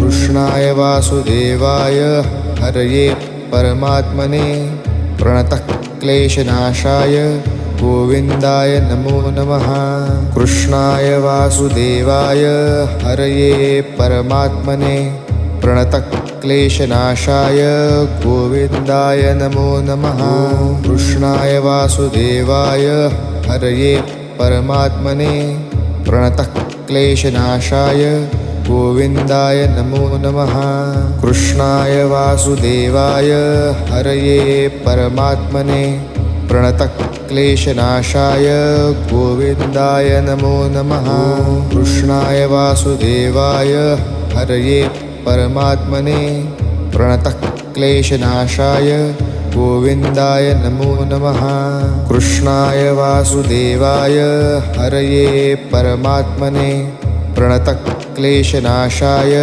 कृष्णाय वासुदेवाय हरये परमात्मने प्रणतः क्लेशनाशाय गोविन्दाय नमो नमः। कृष्णाय वासुदेवाय हरये परमात्मने प्रणतः क्लेशनाशाय गोविन्दाय नमो नमः। कृष्णाय वासुदेवाय हरये परमात्मने प्रणतः क्लेशनाशाय गोविन्दाय नमो नमः। कृष्णाय वासुदेवाय हरये परमात्मने प्रणतः क्लेशनाशाय गोविन्दाय नमो नमः। कृष्णाय वासुदेवाय हरये परमात्मने प्रणतः क्लेशनाशाय गोविन्दाय नमो नमः। कृष्णाय वासुदेवाय हरये परमात्मने प्रणतः क्लेशनाशाय